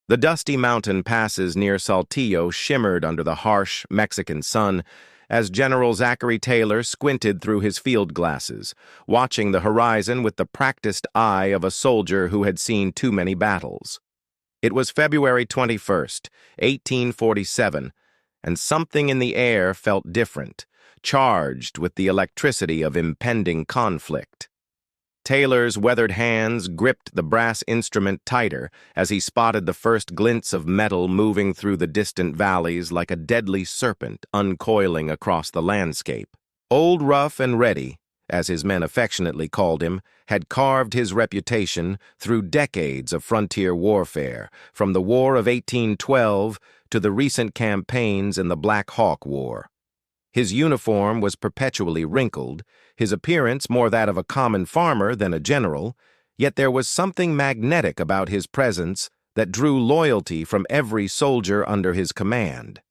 The dusty mountain passes near Saltillo shimmered under the harsh Mexican sun as General Zachary Taylor squinted through his field glasses, watching the horizon with the practiced eye of a soldier who had seen too many battles. It was February 21st, 1847, and something in the air felt different, charged with the electricity of impending conflict. Taylor's weathered hands gripped the brass instrument tighter as he spotted the first glints of metal moving through the distant valleys like a deadly serpent uncoiling across the landscape. Old Rough and Ready, as his men affectionately called him, had carved his reputation through decades of frontier warfare, from the War of 1812 to the recent campaigns in the Black Hawk War. His uniform was perpetually wrinkled, his appearance more that of a common farmer than a general, yet there was something magnetic about his presence that drew loyalty from every soldier under his command.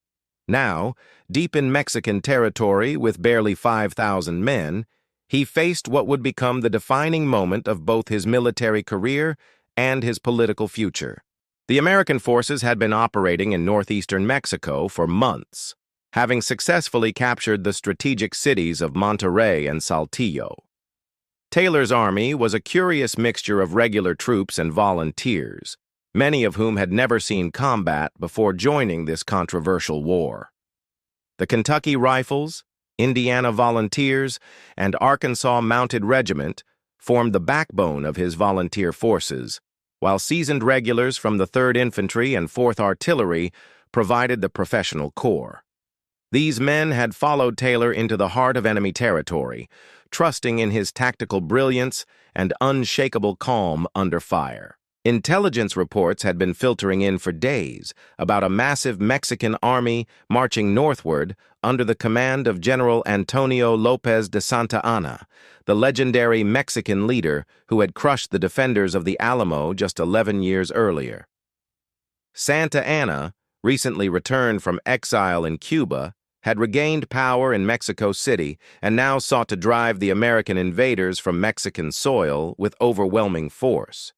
Now, deep in Mexican territory with barely 5,000 men, he faced what would become the defining moment of both his military career and his political future. The American forces had been operating in northeastern Mexico for months, having successfully captured the strategic cities of Monterrey and Saltillo. Taylor's army was a curious mixture of regular troops and volunteers, many of whom had never seen combat before joining this controversial war. The Kentucky Rifles, Indiana Volunteers, and Arkansas Mounted Regiment formed the backbone of his volunteer forces, while seasoned regulars from the 3rd Infantry and 4th Artillery provided the professional corps. These men had followed Taylor into the heart of enemy territory, trusting in his tactical brilliance and unshakable calm under fire. Intelligence reports had been filtering in for days about a massive Mexican army marching northward under the command of General Antonio Lopez de Santa Anna, the legendary Mexican leader who had crushed the defenders of the Alamo just 11 years earlier. Santa Anna, recently returned from exile in Cuba, had regained power in Mexico City and now sought to drive the American invaders from Mexican soil with overwhelming force.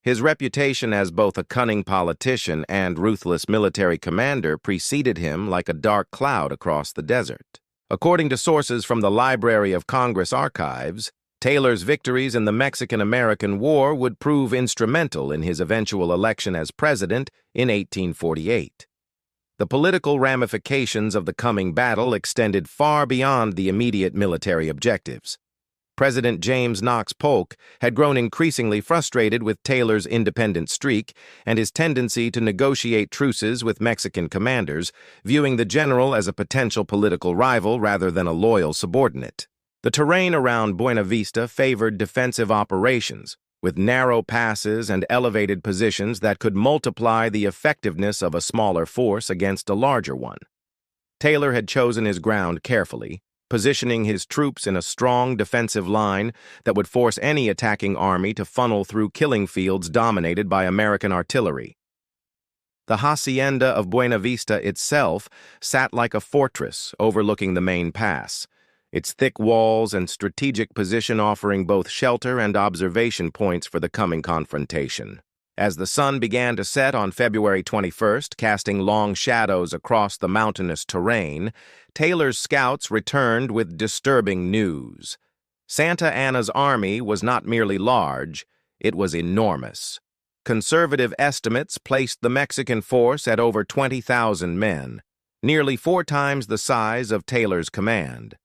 His reputation as both a cunning politician and ruthless military commander preceded him like a dark cloud across the desert. According to sources from the Library of Congress archives, Taylor's victories in the Mexican-American War would prove instrumental in his eventual election as president in 1848. The political ramifications of the coming battle extended far beyond the immediate military objectives. President James Knox Polk had grown increasingly frustrated with Taylor's independent streak and his tendency to negotiate truces with Mexican commanders, viewing the general as a potential political rival rather than a loyal subordinate. The terrain around Buena Vista favored defensive operations, with narrow passes and elevated positions that could multiply the effectiveness of a smaller force against a larger one. Taylor had chosen his ground carefully, positioning his troops in a strong defensive line that would force any attacking army to funnel through killing fields dominated by American artillery. The hacienda of Buena Vista itself sat like a fortress overlooking the main pass, its thick walls and strategic position offering both shelter and observation points for the coming confrontation. As the sun began to set on February 21st, casting long shadows across the mountainous terrain, Taylor's scouts returned with disturbing news. Santa Anna's army was not merely large, it was enormous. Conservative estimates placed the Mexican force at over 20,000 men, nearly 4 times the size of Taylor's command.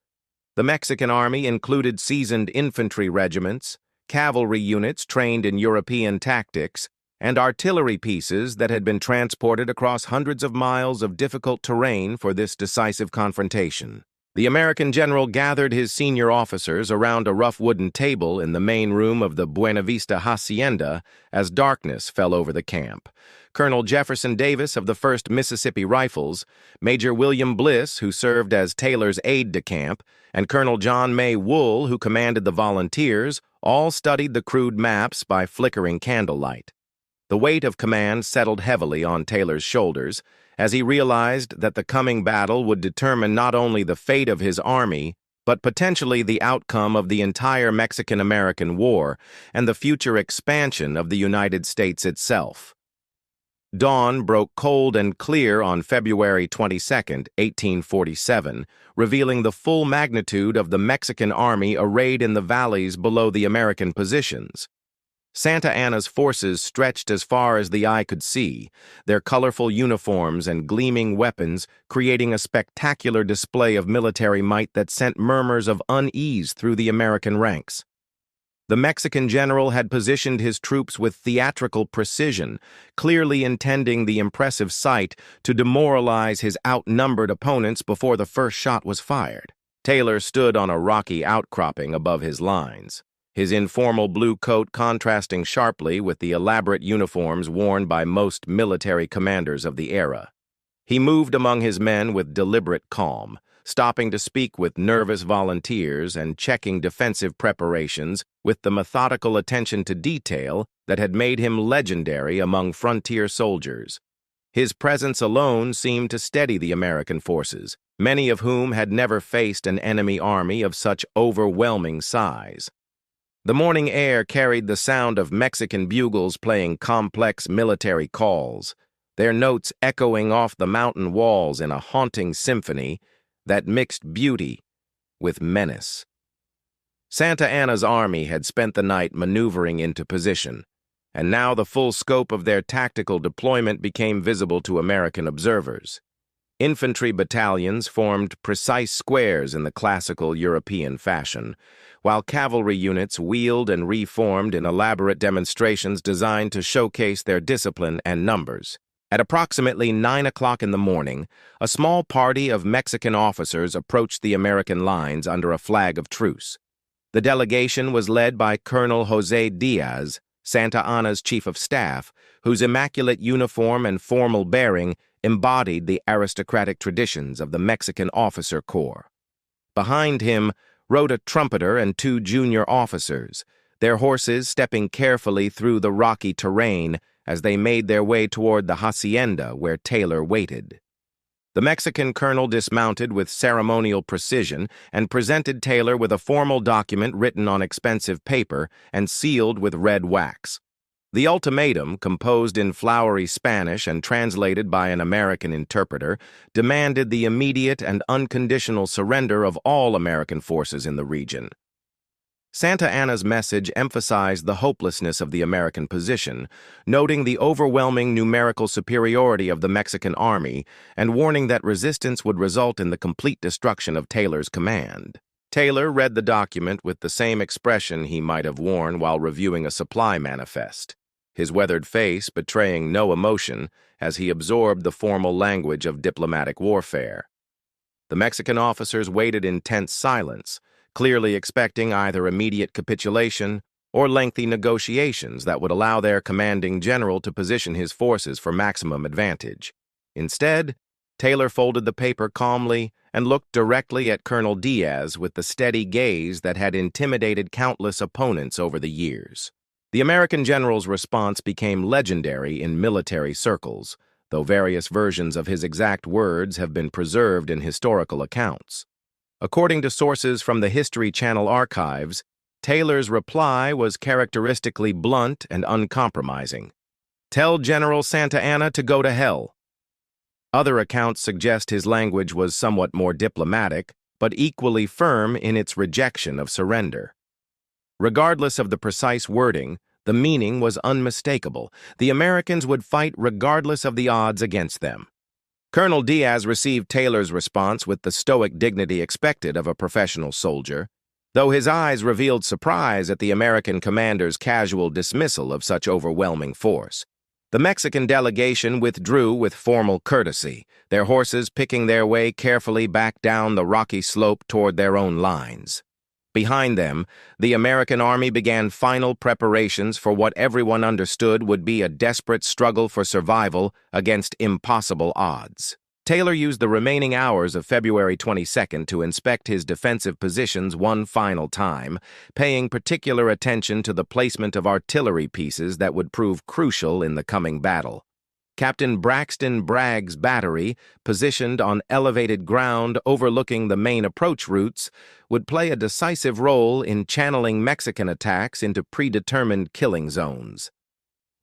The Mexican army included seasoned infantry regiments, cavalry units trained in European tactics, and artillery pieces that had been transported across hundreds of miles of difficult terrain for this decisive confrontation. The American general gathered his senior officers around a rough wooden table in the main room of the Buena Vista hacienda as darkness fell over the camp. Colonel Jefferson Davis of the 1st Mississippi Rifles, Major William Bliss, who served as Taylor's aide-de-camp, and Colonel John May Wool, who commanded the volunteers, all studied the crude maps by flickering candlelight. The weight of command settled heavily on Taylor's shoulders as he realized that the coming battle would determine not only the fate of his army, but potentially the outcome of the entire Mexican-American War and the future expansion of the United States itself. Dawn broke cold and clear on February 22, 1847, revealing the full magnitude of the Mexican army arrayed in the valleys below the American positions. Santa Anna's forces stretched as far as the eye could see, their colorful uniforms and gleaming weapons creating a spectacular display of military might that sent murmurs of unease through the American ranks. The Mexican general had positioned his troops with theatrical precision, clearly intending the impressive sight to demoralize his outnumbered opponents before the first shot was fired. Taylor stood on a rocky outcropping above his lines, his informal blue coat contrasting sharply with the elaborate uniforms worn by most military commanders of the era. He moved among his men with deliberate calm, stopping to speak with nervous volunteers and checking defensive preparations with the methodical attention to detail that had made him legendary among frontier soldiers. His presence alone seemed to steady the American forces, many of whom had never faced an enemy army of such overwhelming size. The morning air carried the sound of Mexican bugles playing complex military calls, their notes echoing off the mountain walls in a haunting symphony that mixed beauty with menace. Santa Anna's army had spent the night maneuvering into position, and now the full scope of their tactical deployment became visible to American observers. Infantry battalions formed precise squares in the classical European fashion, while cavalry units wheeled and reformed in elaborate demonstrations designed to showcase their discipline and numbers. At approximately 9 o'clock in the morning, a small party of Mexican officers approached the American lines under a flag of truce. The delegation was led by Colonel José Diaz, Santa Anna's chief of staff, whose immaculate uniform and formal bearing embodied the aristocratic traditions of the Mexican officer corps. Behind him rode a trumpeter and 2 junior officers, their horses stepping carefully through the rocky terrain as they made their way toward the hacienda where Taylor waited. The Mexican colonel dismounted with ceremonial precision and presented Taylor with a formal document written on expensive paper and sealed with red wax. The ultimatum, composed in flowery Spanish and translated by an American interpreter, demanded the immediate and unconditional surrender of all American forces in the region. Santa Anna's message emphasized the hopelessness of the American position, noting the overwhelming numerical superiority of the Mexican army and warning that resistance would result in the complete destruction of Taylor's command. Taylor read the document with the same expression he might have worn while reviewing a supply manifest, his weathered face betraying no emotion as he absorbed the formal language of diplomatic warfare. The Mexican officers waited in tense silence, clearly expecting either immediate capitulation or lengthy negotiations that would allow their commanding general to position his forces for maximum advantage. Instead, Taylor folded the paper calmly and looked directly at Colonel Diaz with the steady gaze that had intimidated countless opponents over the years. The American general's response became legendary in military circles, though various versions of his exact words have been preserved in historical accounts. According to sources from the History Channel archives, Taylor's reply was characteristically blunt and uncompromising. "Tell General Santa Anna to go to hell." Other accounts suggest his language was somewhat more diplomatic, but equally firm in its rejection of surrender. Regardless of the precise wording, the meaning was unmistakable. The Americans would fight regardless of the odds against them. Colonel Diaz received Taylor's response with the stoic dignity expected of a professional soldier, though his eyes revealed surprise at the American commander's casual dismissal of such overwhelming force. The Mexican delegation withdrew with formal courtesy, their horses picking their way carefully back down the rocky slope toward their own lines. Behind them, the American army began final preparations for what everyone understood would be a desperate struggle for survival against impossible odds. Taylor used the remaining hours of February 22nd to inspect his defensive positions one final time, paying particular attention to the placement of artillery pieces that would prove crucial in the coming battle. Captain Braxton Bragg's battery, positioned on elevated ground overlooking the main approach routes, would play a decisive role in channeling Mexican attacks into predetermined killing zones.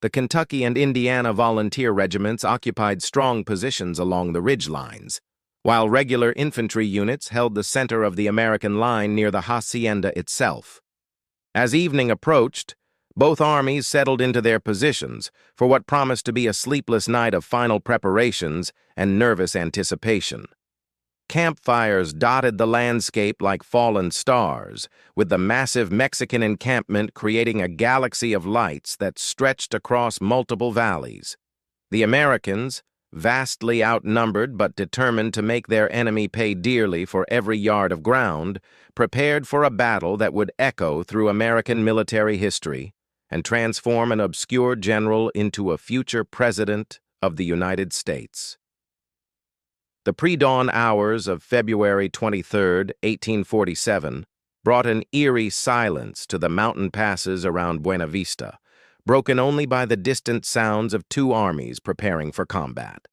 The Kentucky and Indiana volunteer regiments occupied strong positions along the ridge lines, while regular infantry units held the center of the American line near the hacienda itself. As evening approached, both armies settled into their positions for what promised to be a sleepless night of final preparations and nervous anticipation. Campfires dotted the landscape like fallen stars, with the massive Mexican encampment creating a galaxy of lights that stretched across multiple valleys. The Americans, vastly outnumbered but determined to make their enemy pay dearly for every yard of ground, prepared for a battle that would echo through American military history and transform an obscure general into a future president of the United States. The pre-dawn hours of February 23, 1847, brought an eerie silence to the mountain passes around Buena Vista, broken only by the distant sounds of two armies preparing for combat.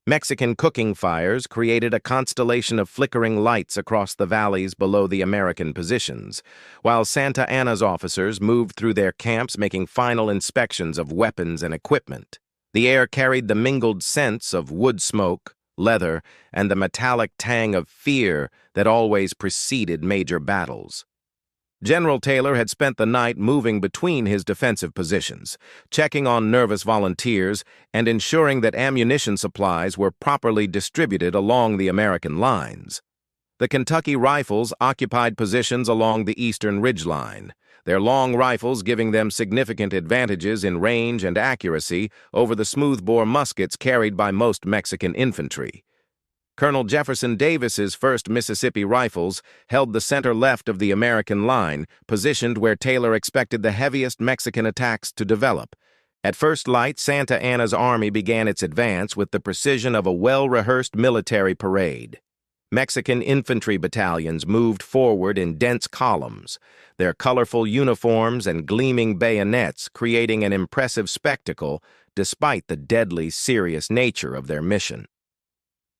Mexican cooking fires created a constellation of flickering lights across the valleys below the American positions, while Santa Anna's officers moved through their camps making final inspections of weapons and equipment. The air carried the mingled scents of wood smoke, leather, and the metallic tang of fear that always preceded major battles. General Taylor had spent the night moving between his defensive positions, checking on nervous volunteers and ensuring that ammunition supplies were properly distributed along the American lines. The Kentucky Rifles occupied positions along the eastern ridgeline, their long rifles giving them significant advantages in range and accuracy over the smoothbore muskets carried by most Mexican infantry. Colonel Jefferson Davis's 1st Mississippi Rifles held the center left of the American line, positioned where Taylor expected the heaviest Mexican attacks to develop. At first light, Santa Anna's army began its advance with the precision of a well-rehearsed military parade. Mexican infantry battalions moved forward in dense columns, their colorful uniforms and gleaming bayonets creating an impressive spectacle despite the deadly serious nature of their mission.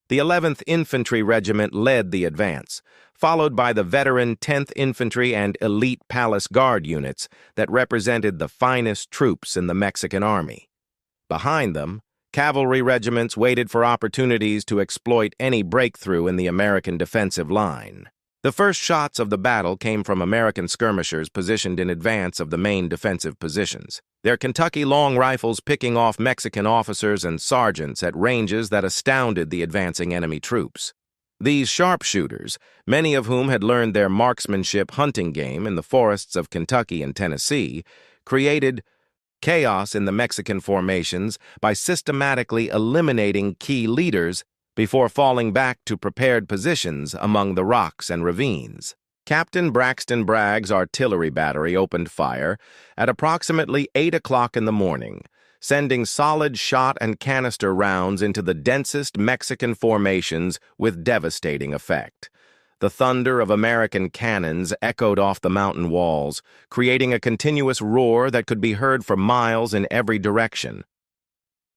The 11th Infantry Regiment led the advance, followed by the veteran 10th Infantry and elite Palace Guard units that represented the finest troops in the Mexican Army. Behind them, cavalry regiments waited for opportunities to exploit any breakthrough in the American defensive line. The first shots of the battle came from American skirmishers positioned in advance of the main defensive positions, their Kentucky long rifles picking off Mexican officers and sergeants at ranges that astounded the advancing enemy troops. These sharpshooters, many of whom had learned their marksmanship hunting game in the forests of Kentucky and Tennessee, created chaos in the Mexican formations by systematically eliminating key leaders before falling back to prepared positions among the rocks and ravines. Captain Braxton Bragg's artillery battery opened fire at approximately 8 o'clock in the morning, sending solid shot and canister rounds into the densest Mexican formations with devastating effect. The thunder of American cannons echoed off the mountain walls, creating a continuous roar that could be heard for miles in every direction.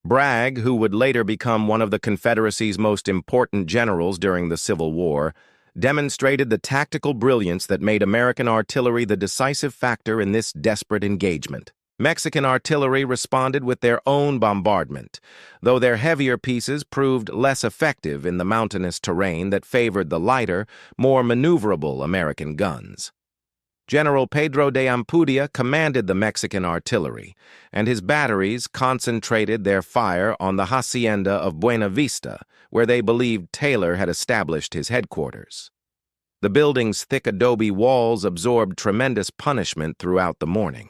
Bragg, who would later become one of the Confederacy's most important generals during the Civil War, demonstrated the tactical brilliance that made American artillery the decisive factor in this desperate engagement. Mexican artillery responded with their own bombardment, though their heavier pieces proved less effective in the mountainous terrain that favored the lighter, more maneuverable American guns. General Pedro de Ampudia commanded the Mexican artillery, and his batteries concentrated their fire on the hacienda of Buena Vista, where they believed Taylor had established his headquarters. The building's thick adobe walls absorbed tremendous punishment throughout the morning,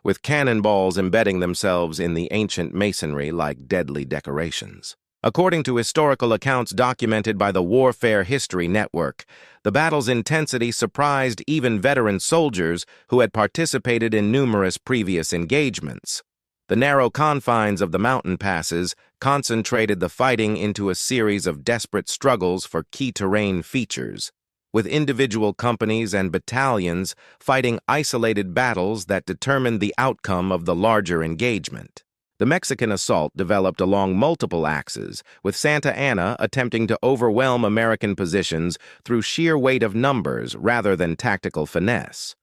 with cannonballs embedding themselves in the ancient masonry like deadly decorations. According to historical accounts documented by the Warfare History Network, the battle's intensity surprised even veteran soldiers who had participated in numerous previous engagements. The narrow confines of the mountain passes concentrated the fighting into a series of desperate struggles for key terrain features, with individual companies and battalions fighting isolated battles that determined the outcome of the larger engagement. The Mexican assault developed along multiple axes, with Santa Anna attempting to overwhelm American positions through sheer weight of numbers rather than tactical finesse.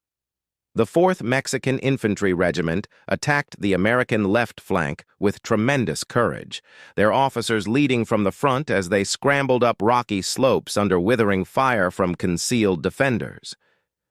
The 4th Mexican Infantry Regiment attacked the American left flank with tremendous courage, their officers leading from the front as they scrambled up rocky slopes under withering fire from concealed defenders.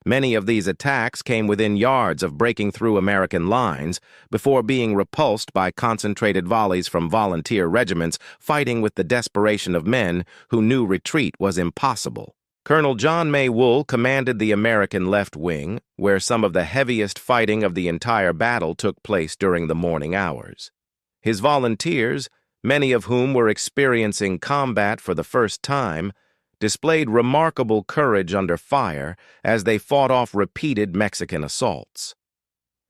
Many of these attacks came within yards of breaking through American lines before being repulsed by concentrated volleys from volunteer regiments fighting with the desperation of men who knew retreat was impossible. Colonel John May Wool commanded the American left wing, where some of the heaviest fighting of the entire battle took place during the morning hours. His volunteers, many of whom were experiencing combat for the first time, displayed remarkable courage under fire as they fought off repeated Mexican assaults.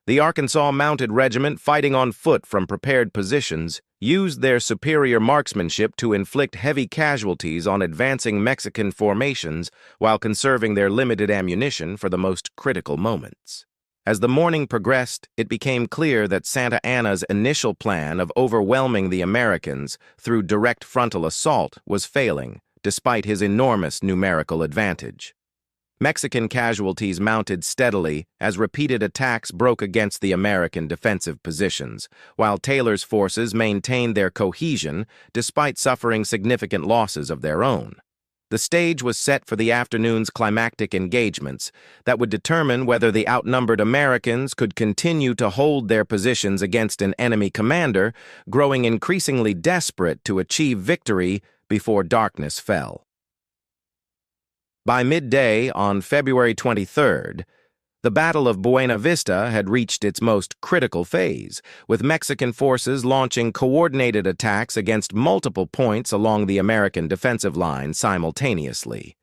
The Arkansas Mounted Regiment, fighting on foot from prepared positions, used their superior marksmanship to inflict heavy casualties on advancing Mexican formations while conserving their limited ammunition for the most critical moments. As the morning progressed, it became clear that Santa Anna's initial plan of overwhelming the Americans through direct frontal assault was failing, despite his enormous numerical advantage. Mexican casualties mounted steadily as repeated attacks broke against the American defensive positions, while Taylor's forces maintained their cohesion despite suffering significant losses of their own. The stage was set for the afternoon's climactic engagements that would determine whether the outnumbered Americans could continue to hold their positions against an enemy commander growing increasingly desperate to achieve victory before darkness fell. By midday on February 23rd, the Battle of Buena Vista had reached its most critical phase, with Mexican forces launching coordinated attacks against multiple points along the American defensive line simultaneously.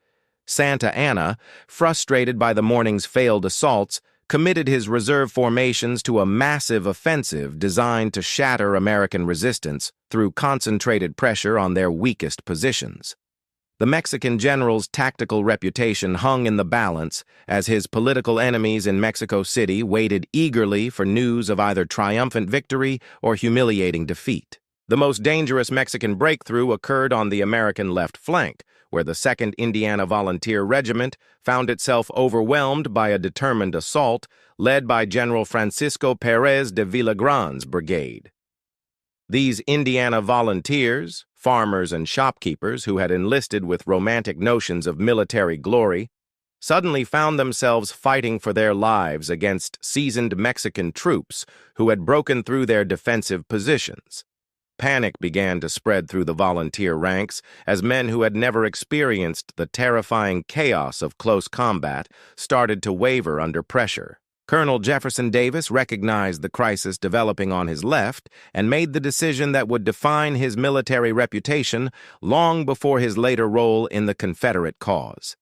Santa Anna, frustrated by the morning's failed assaults, committed his reserve formations to a massive offensive designed to shatter American resistance through concentrated pressure on their weakest positions. The Mexican general's tactical reputation hung in the balance as his political enemies in Mexico City waited eagerly for news of either triumphant victory or humiliating defeat. The most dangerous Mexican breakthrough occurred on the American left flank, where the 2nd Indiana Volunteer Regiment found itself overwhelmed by a determined assault led by General Francisco Perez de Villagran's brigade. These Indiana volunteers, farmers and shopkeepers who had enlisted with romantic notions of military glory, suddenly found themselves fighting for their lives against seasoned Mexican troops who had broken through their defensive positions. Panic began to spread through the volunteer ranks as men who had never experienced the terrifying chaos of close combat started to waver under pressure. Colonel Jefferson Davis recognized the crisis developing on his left and made the decision that would define his military reputation long before his later role in the Confederate cause.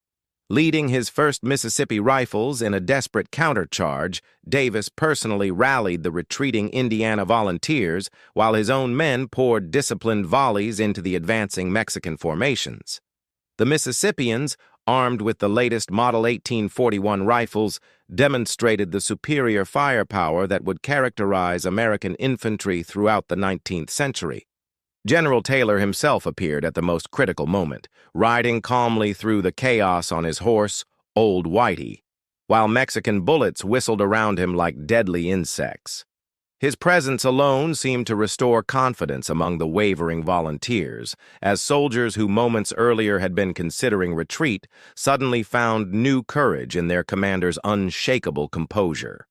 Leading his 1st Mississippi Rifles in a desperate countercharge, Davis personally rallied the retreating Indiana volunteers while his own men poured disciplined volleys into the advancing Mexican formations. The Mississippians, armed with the latest Model 1841 rifles, demonstrated the superior firepower that would characterize American infantry throughout the 19th century. General Taylor himself appeared at the most critical moment, riding calmly through the chaos on his horse, Old Whitey, while Mexican bullets whistled around him like deadly insects. His presence alone seemed to restore confidence among the wavering volunteers, as soldiers who moments earlier had been considering retreat suddenly found new courage in their commander's unshakable composure.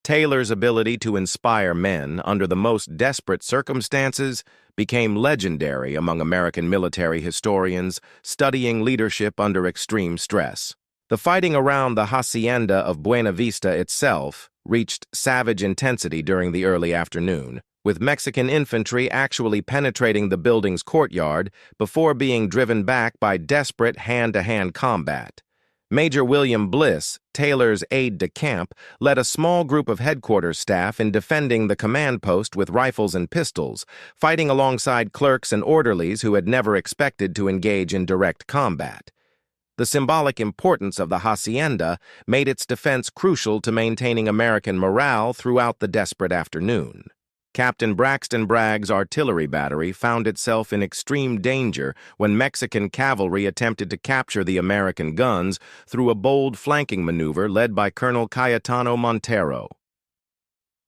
Taylor's ability to inspire men under the most desperate circumstances became legendary among American military historians studying leadership under extreme stress. The fighting around the hacienda of Buena Vista itself reached savage intensity during the early afternoon, with Mexican infantry actually penetrating the building's courtyard before being driven back by desperate hand-to-hand combat. Major William Bliss, Taylor's aide-de-camp, led a small group of headquarters staff in defending the command post with rifles and pistols, fighting alongside clerks and orderlies who had never expected to engage in direct combat. The symbolic importance of the hacienda made its defense crucial to maintaining American morale throughout the desperate afternoon. Captain Braxton Bragg's artillery battery found itself in extreme danger when Mexican cavalry attempted to capture the American guns through a bold flanking maneuver led by Colonel Cayetano Montero.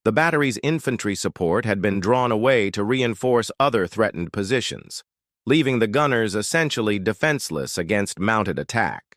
The battery's infantry support had been drawn away to reinforce other threatened positions, leaving the gunners essentially defenseless against mounted attack.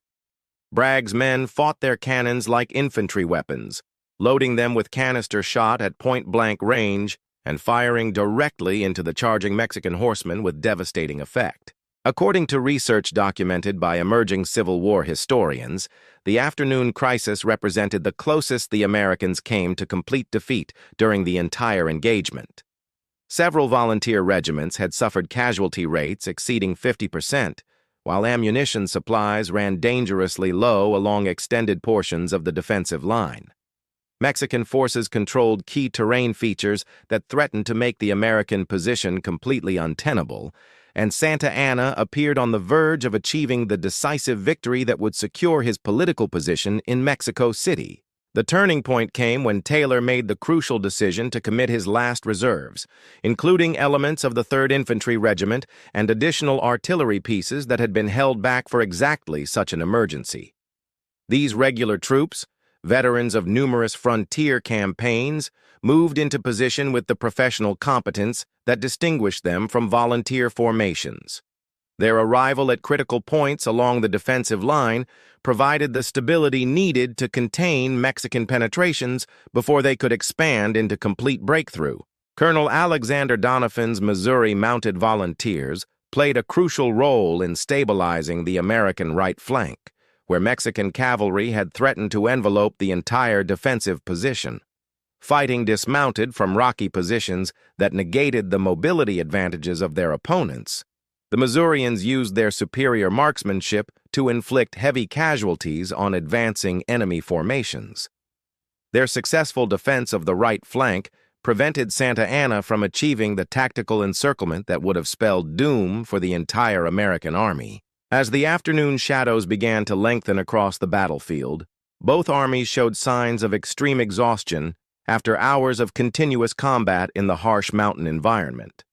Bragg's men fought their cannons like infantry weapons, loading them with canister shot at point-blank range and firing directly into the charging Mexican horsemen with devastating effect. According to research documented by emerging Civil War historians, the afternoon crisis represented the closest the Americans came to complete defeat during the entire engagement. Several volunteer regiments had suffered casualty rates exceeding 50%, while ammunition supplies ran dangerously low along extended portions of the defensive line. Mexican forces controlled key terrain features that threatened to make the American position completely untenable, and Santa Anna appeared on the verge of achieving the decisive victory that would secure his political position in Mexico City. The turning point came when Taylor made the crucial decision to commit his last reserves, including elements of the 3rd Infantry Regiment and additional artillery pieces that had been held back for exactly such an emergency. These regular troops, veterans of numerous frontier campaigns, moved into position with the professional competence that distinguished them from volunteer formations. Their arrival at critical points along the defensive line provided the stability needed to contain Mexican penetrations before they could expand into complete breakthrough. Colonel Alexander Doniphan's Missouri Mounted Volunteers played a crucial role in stabilizing the American right flank, where Mexican cavalry had threatened to envelope the entire defensive position. Fighting dismounted from rocky positions that negated the mobility advantages of their opponents, the Missourians used their superior marksmanship to inflict heavy casualties on advancing enemy formations. Their successful defense of the right flank prevented Santa Anna from achieving the tactical encirclement that would have spelled doom for the entire American army. As the afternoon shadows began to lengthen across the battlefield, both armies showed signs of extreme exhaustion after hours of continuous combat in the harsh mountain environment.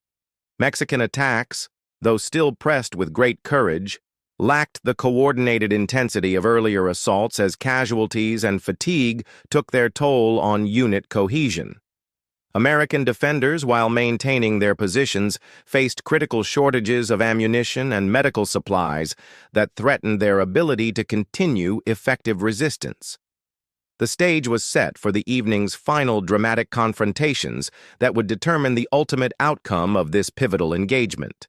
Mexican attacks, though still pressed with great courage, lacked the coordinated intensity of earlier assaults as casualties and fatigue took their toll on unit cohesion. American defenders, while maintaining their positions, faced critical shortages of ammunition and medical supplies that threatened their ability to continue effective resistance. The stage was set for the evening's final dramatic confrontations that would determine the ultimate outcome of this pivotal engagement.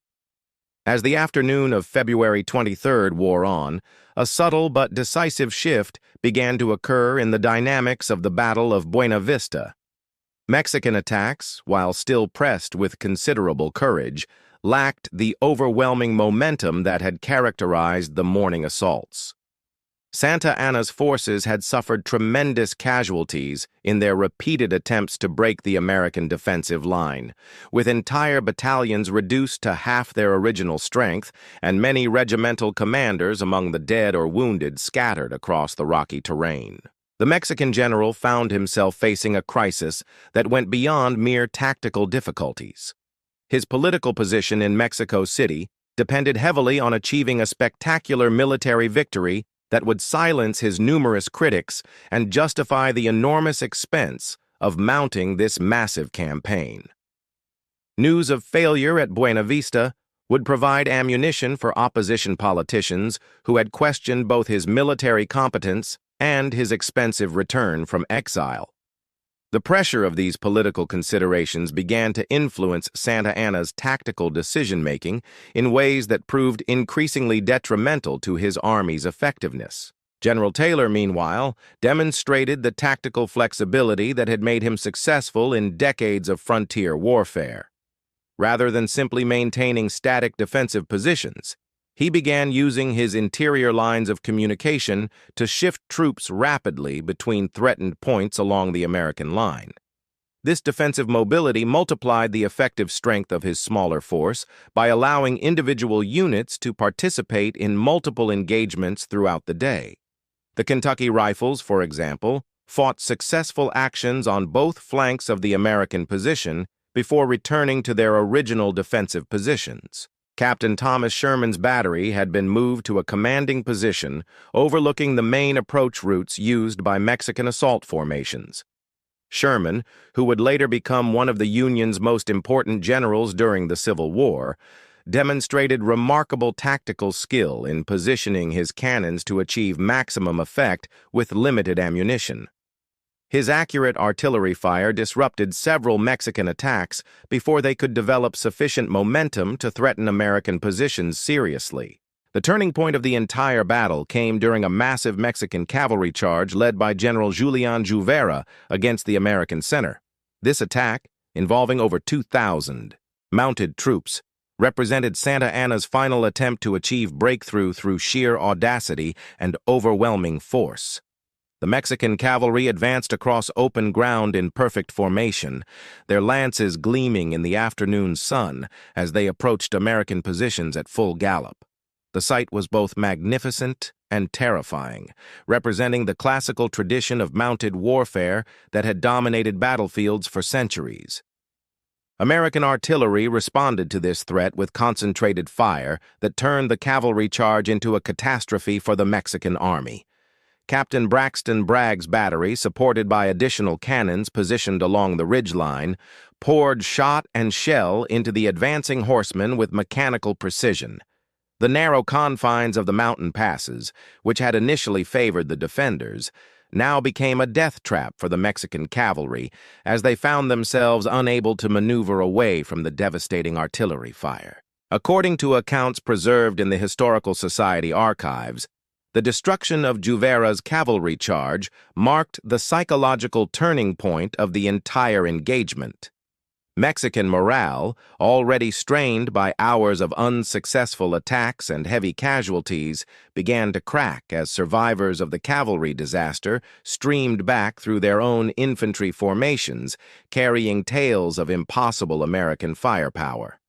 As the afternoon of February 23rd wore on, a subtle but decisive shift began to occur in the dynamics of the Battle of Buena Vista. Mexican attacks, while still pressed with considerable courage, lacked the overwhelming momentum that had characterized the morning assaults. Santa Anna's forces had suffered tremendous casualties in their repeated attempts to break the American defensive line, with entire battalions reduced to half their original strength and many regimental commanders among the dead or wounded scattered across the rocky terrain. The Mexican general found himself facing a crisis that went beyond mere tactical difficulties. His political position in Mexico City depended heavily on achieving a spectacular military victory that would silence his numerous critics and justify the enormous expense of mounting this massive campaign. News of failure at Buena Vista would provide ammunition for opposition politicians who had questioned both his military competence and his expensive return from exile. The pressure of these political considerations began to influence Santa Anna's tactical decision-making in ways that proved increasingly detrimental to his army's effectiveness. General Taylor, meanwhile, demonstrated the tactical flexibility that had made him successful in decades of frontier warfare. Rather than simply maintaining static defensive positions, he began using his interior lines of communication to shift troops rapidly between threatened points along the American line. This defensive mobility multiplied the effective strength of his smaller force by allowing individual units to participate in multiple engagements throughout the day. The Kentucky Rifles, for example, fought successful actions on both flanks of the American position before returning to their original defensive positions. Captain Thomas Sherman's battery had been moved to a commanding position overlooking the main approach routes used by Mexican assault formations. Sherman, who would later become one of the Union's most important generals during the Civil War, demonstrated remarkable tactical skill in positioning his cannons to achieve maximum effect with limited ammunition. His accurate artillery fire disrupted several Mexican attacks before they could develop sufficient momentum to threaten American positions seriously. The turning point of the entire battle came during a massive Mexican cavalry charge led by General Julian Juvera against the American center. This attack, involving over 2,000 mounted troops, represented Santa Anna's final attempt to achieve breakthrough through sheer audacity and overwhelming force. The Mexican cavalry advanced across open ground in perfect formation, their lances gleaming in the afternoon sun as they approached American positions at full gallop. The sight was both magnificent and terrifying, representing the classical tradition of mounted warfare that had dominated battlefields for centuries. American artillery responded to this threat with concentrated fire that turned the cavalry charge into a catastrophe for the Mexican army. Captain Braxton Bragg's battery, supported by additional cannons positioned along the ridgeline, poured shot and shell into the advancing horsemen with mechanical precision. The narrow confines of the mountain passes, which had initially favored the defenders, now became a death trap for the Mexican cavalry as they found themselves unable to maneuver away from the devastating artillery fire. According to accounts preserved in the Historical Society archives, the destruction of Juvera's cavalry charge marked the psychological turning point of the entire engagement. Mexican morale, already strained by hours of unsuccessful attacks and heavy casualties, began to crack as survivors of the cavalry disaster streamed back through their own infantry formations, carrying tales of impossible American firepower.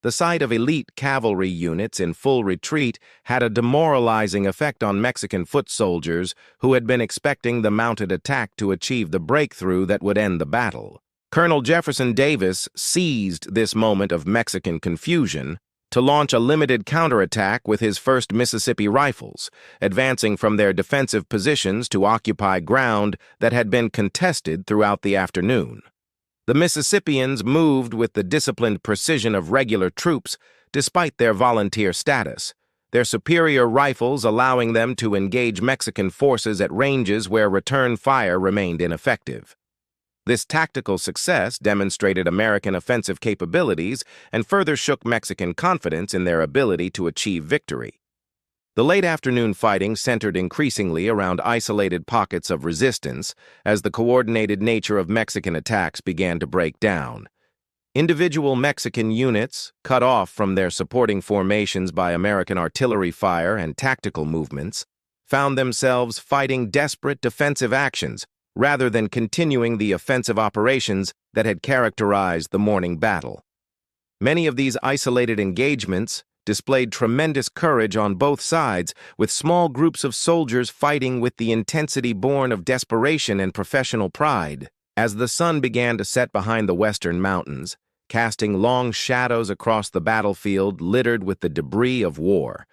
The sight of elite cavalry units in full retreat had a demoralizing effect on Mexican foot soldiers who had been expecting the mounted attack to achieve the breakthrough that would end the battle. Colonel Jefferson Davis seized this moment of Mexican confusion to launch a limited counterattack with his 1st Mississippi Rifles, advancing from their defensive positions to occupy ground that had been contested throughout the afternoon. The Mississippians moved with the disciplined precision of regular troops despite their volunteer status, their superior rifles allowing them to engage Mexican forces at ranges where return fire remained ineffective. This tactical success demonstrated American offensive capabilities and further shook Mexican confidence in their ability to achieve victory. The late afternoon fighting centered increasingly around isolated pockets of resistance as the coordinated nature of Mexican attacks began to break down. Individual Mexican units, cut off from their supporting formations by American artillery fire and tactical movements, found themselves fighting desperate defensive actions rather than continuing the offensive operations that had characterized the morning battle. Many of these isolated engagements displayed tremendous courage on both sides, with small groups of soldiers fighting with the intensity born of desperation and professional pride. As the sun began to set behind the western mountains, casting long shadows across the battlefield littered with the debris of war,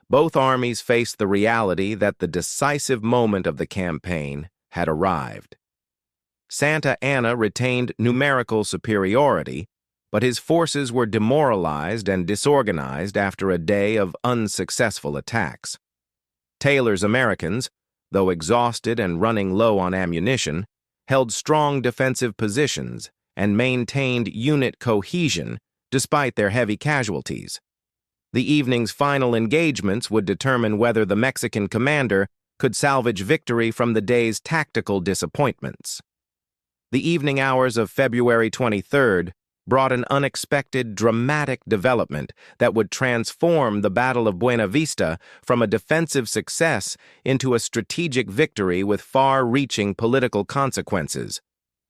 both armies faced the reality that the decisive moment of the campaign had arrived. Santa Anna retained numerical superiority, but his forces were demoralized and disorganized after a day of unsuccessful attacks. Taylor's Americans, though exhausted and running low on ammunition, held strong defensive positions and maintained unit cohesion despite their heavy casualties. The evening's final engagements would determine whether the Mexican commander could salvage victory from the day's tactical disappointments. The evening hours of February 23rd brought an unexpected, dramatic development that would transform the Battle of Buena Vista from a defensive success into a strategic victory with far-reaching political consequences.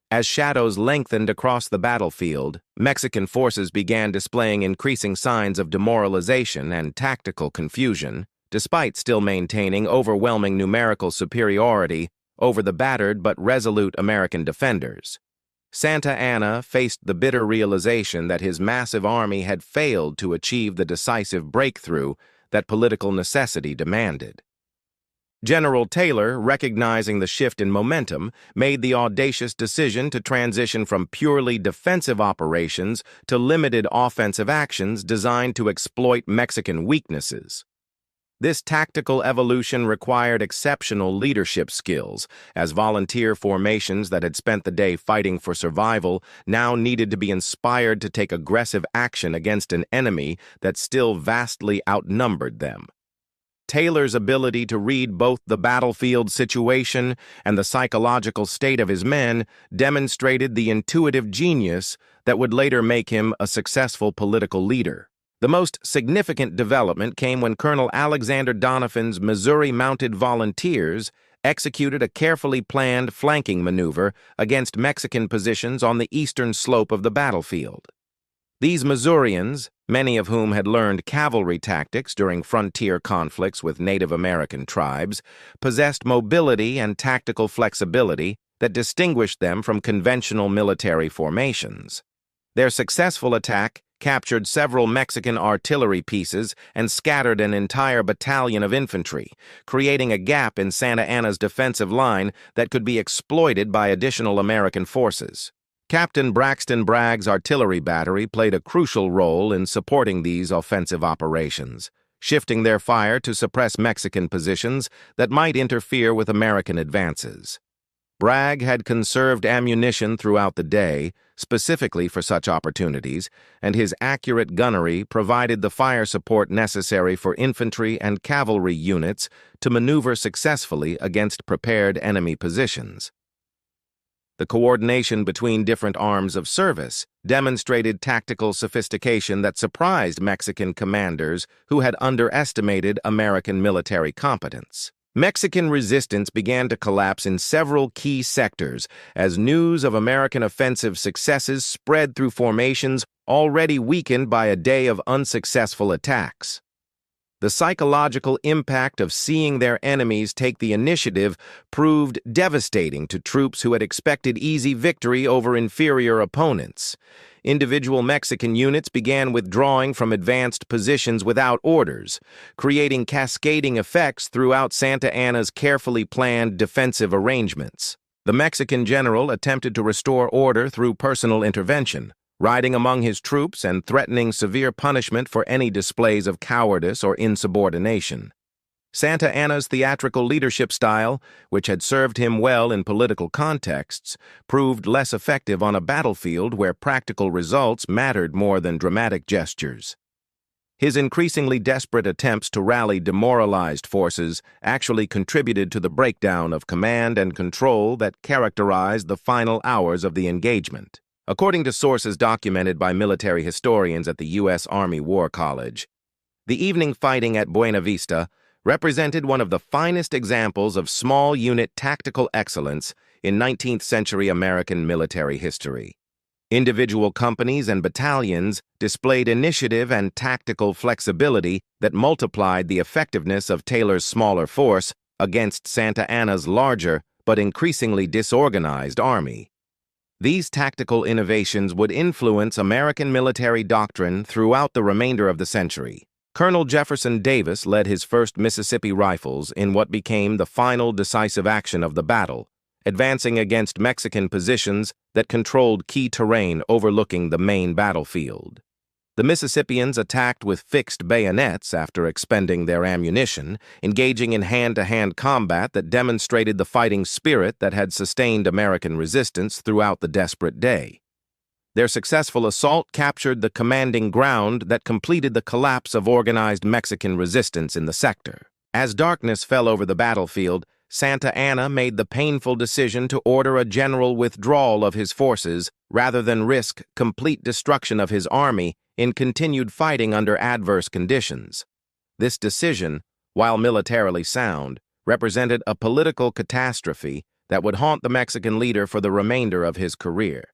As shadows lengthened across the battlefield, Mexican forces began displaying increasing signs of demoralization and tactical confusion, despite still maintaining overwhelming numerical superiority over the battered but resolute American defenders. Santa Anna faced the bitter realization that his massive army had failed to achieve the decisive breakthrough that political necessity demanded. General Taylor, recognizing the shift in momentum, made the audacious decision to transition from purely defensive operations to limited offensive actions designed to exploit Mexican weaknesses. This tactical evolution required exceptional leadership skills, as volunteer formations that had spent the day fighting for survival now needed to be inspired to take aggressive action against an enemy that still vastly outnumbered them. Taylor's ability to read both the battlefield situation and the psychological state of his men demonstrated the intuitive genius that would later make him a successful political leader. The most significant development came when Colonel Alexander Doniphan's Missouri Mounted Volunteers executed a carefully planned flanking maneuver against Mexican positions on the eastern slope of the battlefield. These Missourians, many of whom had learned cavalry tactics during frontier conflicts with Native American tribes, possessed mobility and tactical flexibility that distinguished them from conventional military formations. Their successful attack captured several Mexican artillery pieces and scattered an entire battalion of infantry, creating a gap in Santa Anna's defensive line that could be exploited by additional American forces. Captain Braxton Bragg's artillery battery played a crucial role in supporting these offensive operations, shifting their fire to suppress Mexican positions that might interfere with American advances. Bragg had conserved ammunition throughout the day, specifically for such opportunities, and his accurate gunnery provided the fire support necessary for infantry and cavalry units to maneuver successfully against prepared enemy positions. The coordination between different arms of service demonstrated tactical sophistication that surprised Mexican commanders who had underestimated American military competence. Mexican resistance began to collapse in several key sectors as news of American offensive successes spread through formations already weakened by a day of unsuccessful attacks. The psychological impact of seeing their enemies take the initiative proved devastating to troops who had expected easy victory over inferior opponents. Individual Mexican units began withdrawing from advanced positions without orders, creating cascading effects throughout Santa Anna's carefully planned defensive arrangements. The Mexican general attempted to restore order through personal intervention, riding among his troops and threatening severe punishment for any displays of cowardice or insubordination. Santa Anna's theatrical leadership style, which had served him well in political contexts, proved less effective on a battlefield where practical results mattered more than dramatic gestures. His increasingly desperate attempts to rally demoralized forces actually contributed to the breakdown of command and control that characterized the final hours of the engagement. According to sources documented by military historians at the U.S. Army War College, the evening fighting at Buena Vista represented one of the finest examples of small unit tactical excellence in 19th century American military history. Individual companies and battalions displayed initiative and tactical flexibility that multiplied the effectiveness of Taylor's smaller force against Santa Anna's larger but increasingly disorganized army. These tactical innovations would influence American military doctrine throughout the remainder of the century. Colonel Jefferson Davis led his 1st Mississippi Rifles in what became the final decisive action of the battle, advancing against Mexican positions that controlled key terrain overlooking the main battlefield. The Mississippians attacked with fixed bayonets after expending their ammunition, engaging in hand-to-hand combat that demonstrated the fighting spirit that had sustained American resistance throughout the desperate day. Their successful assault captured the commanding ground that completed the collapse of organized Mexican resistance in the sector. As darkness fell over the battlefield, Santa Anna made the painful decision to order a general withdrawal of his forces rather than risk complete destruction of his army in continued fighting under adverse conditions. This decision, while militarily sound, represented a political catastrophe that would haunt the Mexican leader for the remainder of his career.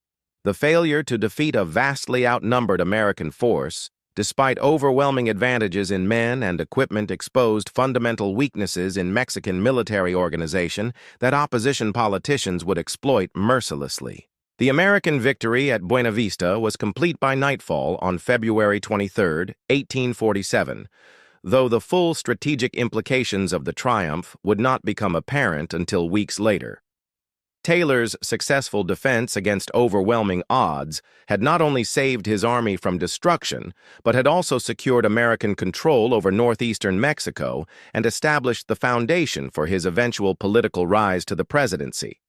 The failure to defeat a vastly outnumbered American force, despite overwhelming advantages in men and equipment, exposed fundamental weaknesses in Mexican military organization that opposition politicians would exploit mercilessly. The American victory at Buena Vista was complete by nightfall on February 23, 1847, though the full strategic implications of the triumph would not become apparent until weeks later. Taylor's successful defense against overwhelming odds had not only saved his army from destruction, but had also secured American control over northeastern Mexico and established the foundation for his eventual political rise to the presidency.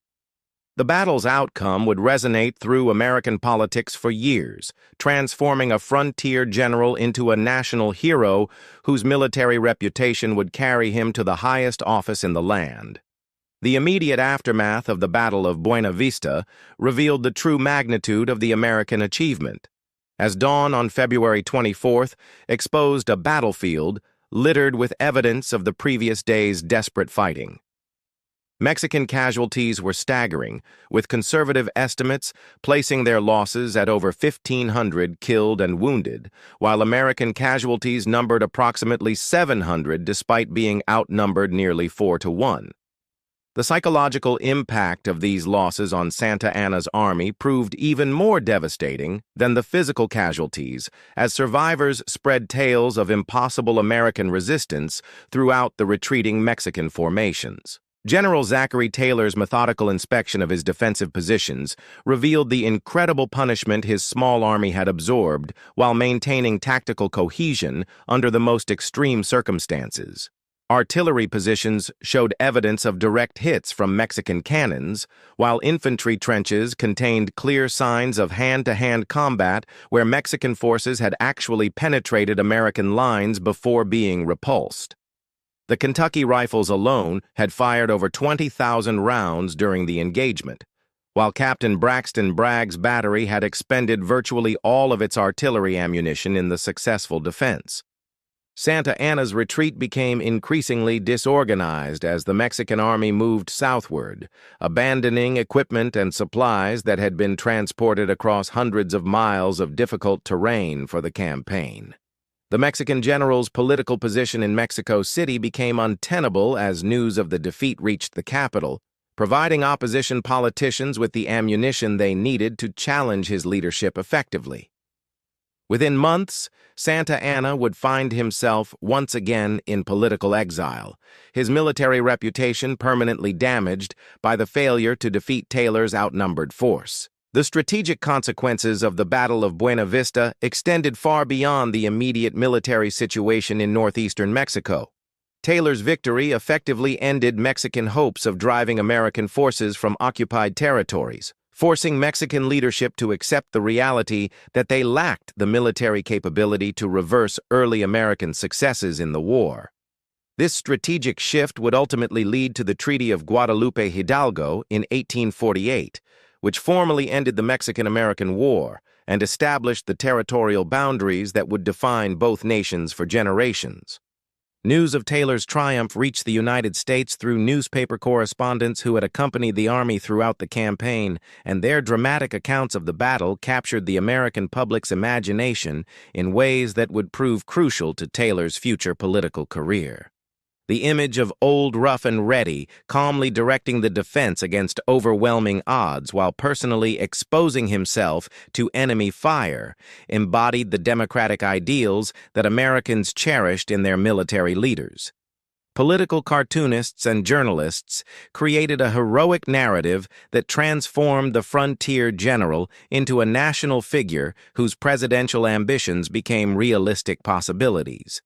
The battle's outcome would resonate through American politics for years, transforming a frontier general into a national hero whose military reputation would carry him to the highest office in the land. The immediate aftermath of the Battle of Buena Vista revealed the true magnitude of the American achievement, as dawn on February 24th exposed a battlefield littered with evidence of the previous day's desperate fighting. Mexican casualties were staggering, with conservative estimates placing their losses at over 1,500 killed and wounded, while American casualties numbered approximately 700 despite being outnumbered nearly 4-1. The psychological impact of these losses on Santa Anna's army proved even more devastating than the physical casualties, as survivors spread tales of impossible American resistance throughout the retreating Mexican formations. General Zachary Taylor's methodical inspection of his defensive positions revealed the incredible punishment his small army had absorbed while maintaining tactical cohesion under the most extreme circumstances. Artillery positions showed evidence of direct hits from Mexican cannons, while infantry trenches contained clear signs of hand-to-hand combat where Mexican forces had actually penetrated American lines before being repulsed. The Kentucky Rifles alone had fired over 20,000 rounds during the engagement, while Captain Braxton Bragg's battery had expended virtually all of its artillery ammunition in the successful defense. Santa Anna's retreat became increasingly disorganized as the Mexican army moved southward, abandoning equipment and supplies that had been transported across hundreds of miles of difficult terrain for the campaign. The Mexican general's political position in Mexico City became untenable as news of the defeat reached the capital, providing opposition politicians with the ammunition they needed to challenge his leadership effectively. Within months, Santa Anna would find himself once again in political exile, his military reputation permanently damaged by the failure to defeat Taylor's outnumbered force. The strategic consequences of the Battle of Buena Vista extended far beyond the immediate military situation in northeastern Mexico. Taylor's victory effectively ended Mexican hopes of driving American forces from occupied territories, forcing Mexican leadership to accept the reality that they lacked the military capability to reverse early American successes in the war. This strategic shift would ultimately lead to the Treaty of Guadalupe Hidalgo in 1848, which formally ended the Mexican-American War and established the territorial boundaries that would define both nations for generations. News of Taylor's triumph reached the United States through newspaper correspondents who had accompanied the army throughout the campaign, and their dramatic accounts of the battle captured the American public's imagination in ways that would prove crucial to Taylor's future political career. The image of Old Rough and Ready calmly directing the defense against overwhelming odds while personally exposing himself to enemy fire embodied the democratic ideals that Americans cherished in their military leaders. Political cartoonists and journalists created a heroic narrative that transformed the frontier general into a national figure whose presidential ambitions became realistic possibilities.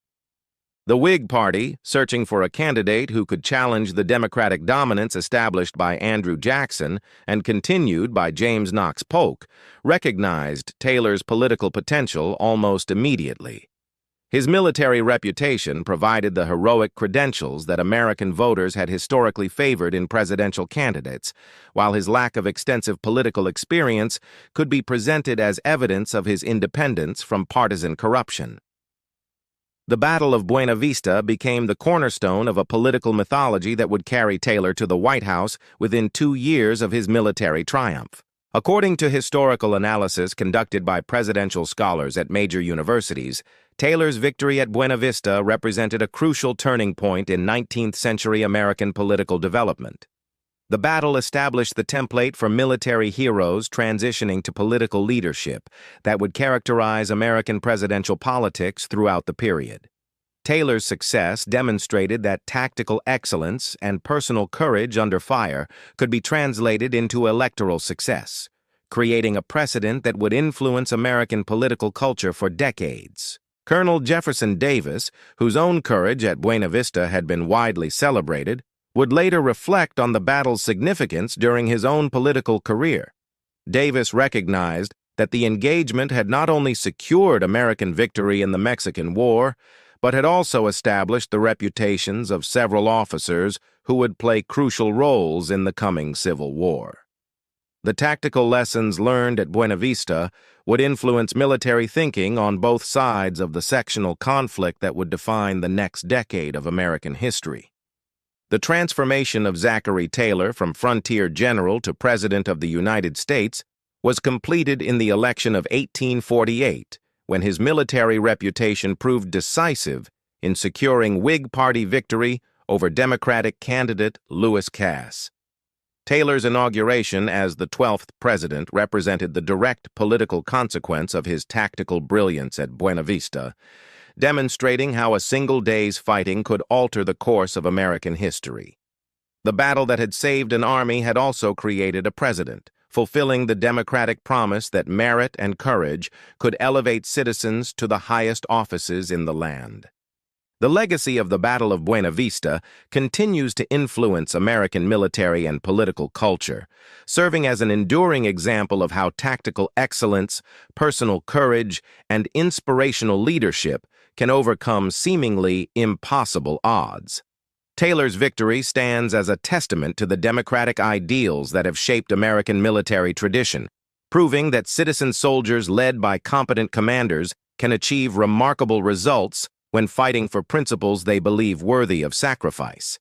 The Whig Party, searching for a candidate who could challenge the Democratic dominance established by Andrew Jackson and continued by James Knox Polk, recognized Taylor's political potential almost immediately. His military reputation provided the heroic credentials that American voters had historically favored in presidential candidates, while his lack of extensive political experience could be presented as evidence of his independence from partisan corruption. The Battle of Buena Vista became the cornerstone of a political mythology that would carry Taylor to the White House within 2 years of his military triumph. According to historical analysis conducted by presidential scholars at major universities, Taylor's victory at Buena Vista represented a crucial turning point in 19th-century American political development. The battle established the template for military heroes transitioning to political leadership that would characterize American presidential politics throughout the period. Taylor's success demonstrated that tactical excellence and personal courage under fire could be translated into electoral success, creating a precedent that would influence American political culture for decades. Colonel Jefferson Davis, whose own courage at Buena Vista had been widely celebrated, would later reflect on the battle's significance during his own political career. Davis recognized that the engagement had not only secured American victory in the Mexican War, but had also established the reputations of several officers who would play crucial roles in the coming Civil War. The tactical lessons learned at Buena Vista would influence military thinking on both sides of the sectional conflict that would define the next decade of American history. The transformation of Zachary Taylor from frontier general to President of the United States was completed in the election of 1848, when his military reputation proved decisive in securing Whig Party victory over Democratic candidate Lewis Cass. Taylor's inauguration as the 12th president represented the direct political consequence of his tactical brilliance at Buena Vista, demonstrating how a single day's fighting could alter the course of American history. The battle that had saved an army had also created a president, fulfilling the democratic promise that merit and courage could elevate citizens to the highest offices in the land. The legacy of the Battle of Buena Vista continues to influence American military and political culture, serving as an enduring example of how tactical excellence, personal courage, and inspirational leadership can overcome seemingly impossible odds. Taylor's victory stands as a testament to the democratic ideals that have shaped American military tradition, proving that citizen soldiers led by competent commanders can achieve remarkable results when fighting for principles they believe worthy of sacrifice.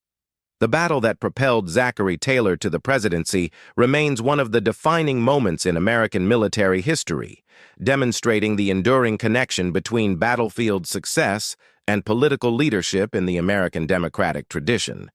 The battle that propelled Zachary Taylor to the presidency remains one of the defining moments in American military history, demonstrating the enduring connection between battlefield success and political leadership in the American democratic tradition.